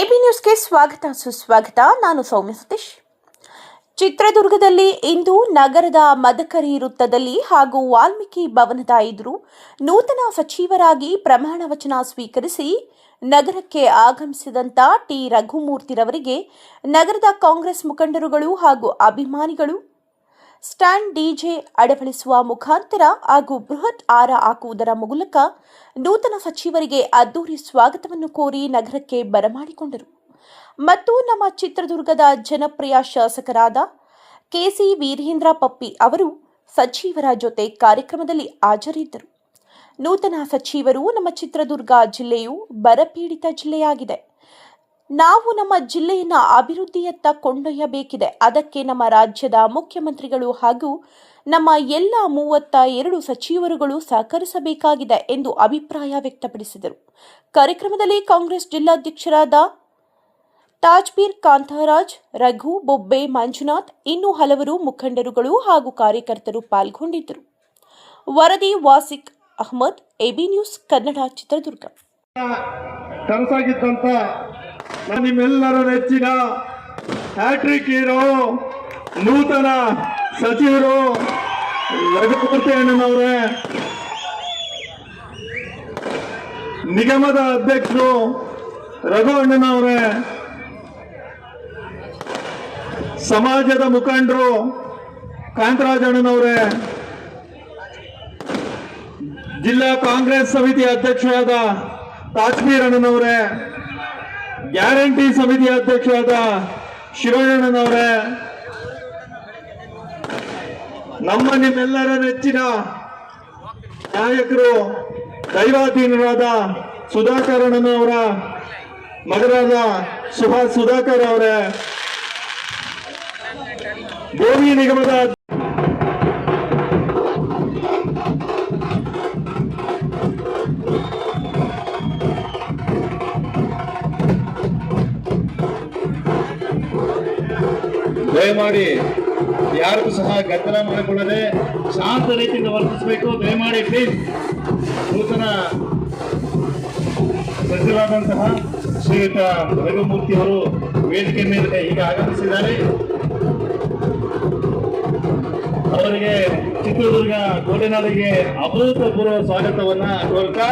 AB ನ್ಯೂಸ್ಗೆ ಸ್ವಾಗತ ಸುಸ್ವಾಗತ. ನಾನು ಸೌಮ್ಯ ಸತೀಶ್. ಚಿತ್ರದುರ್ಗದಲ್ಲಿ ಇಂದು ನಗರದ ಮದಕರಿ ವೃತ್ತದಲ್ಲಿ ಹಾಗೂ ವಾಲ್ಮೀಕಿ ಭವನದ ಎದುರು ನೂತನ ಸಚಿವರಾಗಿ ಪ್ರಮಾಣ ವಚನ ಸ್ವೀಕರಿಸಿ ನಗರಕ್ಕೆ ಆಗಮಿಸಿದಂತ ಟಿ ರಘುಮೂರ್ತಿರವರಿಗೆ ನಗರದ ಕಾಂಗ್ರೆಸ್ ಮುಖಂಡರುಗಳು ಹಾಗೂ ಅಭಿಮಾನಿಗಳು ಸ್ಟ್ಯಾಂಡ್ ಡಿಜೆ ಅಳವಡಿಸುವ ಮುಖಾಂತರ ಹಾಗೂ ಬೃಹತ್ ಹಾರ ಹಾಕುವುದರ ಮೂಲಕ ನೂತನ ಸಚಿವರಿಗೆ ಅದ್ದೂರಿ ಸ್ವಾಗತವನ್ನು ಕೋರಿ ನಗರಕ್ಕೆ ಬರಮಾಡಿಕೊಂಡರು. ಮತ್ತು ನಮ್ಮ ಚಿತ್ರದುರ್ಗದ ಜನಪ್ರಿಯ ಶಾಸಕರಾದ ಕೆಸಿ ವೀರೇಂದ್ರ ಪಪ್ಪಿ ಅವರು ಸಚಿವರ ಜೊತೆ ಕಾರ್ಯಕ್ರಮದಲ್ಲಿ ಹಾಜರಿದ್ದರು. ನೂತನ ಸಚಿವರು ನಮ್ಮ ಚಿತ್ರದುರ್ಗ ಜಿಲ್ಲೆಯು ಬರಪೀಡಿತ ಜಿಲ್ಲೆಯಾಗಿದೆ. ನಾವು ನಮ್ಮ ಜಿಲ್ಲೆಯನ್ನು ಅಭಿವೃದ್ಧಿಯತ್ತ ಕೊಂಡೊಯ್ಯಬೇಕಿದೆ. ಅದಕ್ಕೆ ನಮ್ಮ ರಾಜ್ಯದ ಮುಖ್ಯಮಂತ್ರಿಗಳು ಹಾಗೂ ನಮ್ಮ ಎಲ್ಲ 32 ಸಚಿವರುಗಳು ಸಹಕರಿಸಬೇಕಾಗಿದೆ ಎಂದು ಅಭಿಪ್ರಾಯ ವ್ಯಕ್ತಪಡಿಸಿದರು. ಕಾರ್ಯಕ್ರಮದಲ್ಲಿ ಕಾಂಗ್ರೆಸ್ ಜಿಲ್ಲಾಧ್ಯಕ್ಷರಾದ ತಾಜ್ಬೀರ್ ಕಾಂತರಾಜ್, ರಘು, ಬೊಬ್ಬೆ, ಮಂಜುನಾಥ್, ಇನ್ನೂ ಹಲವರು ಮುಖಂಡರುಗಳು ಹಾಗೂ ಕಾರ್ಯಕರ್ತರು ಪಾಲ್ಗೊಂಡಿದ್ದರು. ವರದಿ ವಾಸಿಕ್ ಅಹಮದ್, ಎಬಿ ನ್ಯೂಸ್ ಕನ್ನಡ, ಚಿತ್ರದುರ್ಗ. ಕನಸಾಗಿದ್ದಂತ ನಿಮ್ಮೆಲ್ಲರ ನೆಚ್ಚಿನ ಹ್ಯಾಟ್ರಿಕ್ ಹೀರೋ ನೂತನ ಸಚಿವರು ರಘುಮೂರ್ತಿ ಅಣ್ಣನವರೇ, ನಿಗಮದ ಅಧ್ಯಕ್ಷರು ರಘು ಅಣ್ಣನವರೇ, ಸಮಾಜದ ಮುಖಂಡರು ಕಾಂತರಾಜ್ ಅಣ್ಣನವರೇ, ಜಿಲ್ಲಾ ಕಾಂಗ್ರೆಸ್ ಸಮಿತಿ ಅಧ್ಯಕ್ಷರಾದ ತಾಜ್ಬೀರ್ ಅಣ್ಣನವರೇ, ಗ್ಯಾರಂಟಿ ಸಮಿತಿ ಅಧ್ಯಕ್ಷರಾದ ಶಿವಣ್ಣನವರೇ, ನಮ್ಮ ನಿಮ್ಮೆಲ್ಲರ ನೆಚ್ಚಿನ ನಾಯಕರು ದೈವಾಧೀನರಾದ ಸುಧಾಕರ್ ಅಣ್ಣನವರ ಮಗರಾದ ಸುಭಾಷ್ ಸುಧಾಕರ್ ಅವರೇ, ಗೋವಿ ನಿಗಮದ ದಯಮಾಡಿ ಯಾರಿಗೂ ಸಹ ಗದ್ದಲ ಮಾಡಿಕೊಳ್ಳದೆ ಶಾಂತ ರೀತಿಯಿಂದ ವರ್ತಿಸಬೇಕು. ದಯಮಾಡಿ ಪ್ಲೀಸ್. ನೂತನ ಸಚಿವರಾದಂತಹ ಶ್ರೀಯುತ ರಘುಮೂರ್ತಿ ಅವರು ವೇದಿಕೆ ಮೇಲೆ ಈಗ ಆಗಮಿಸಿದ್ದಾರೆ. ಅವರಿಗೆ ಚಿತ್ರದುರ್ಗ ಕೋಟೆನಾಡಿಗೆ ಅಭೂತಪೂರ್ವ ಸ್ವಾಗತವನ್ನ ಕೋರ್ತಾ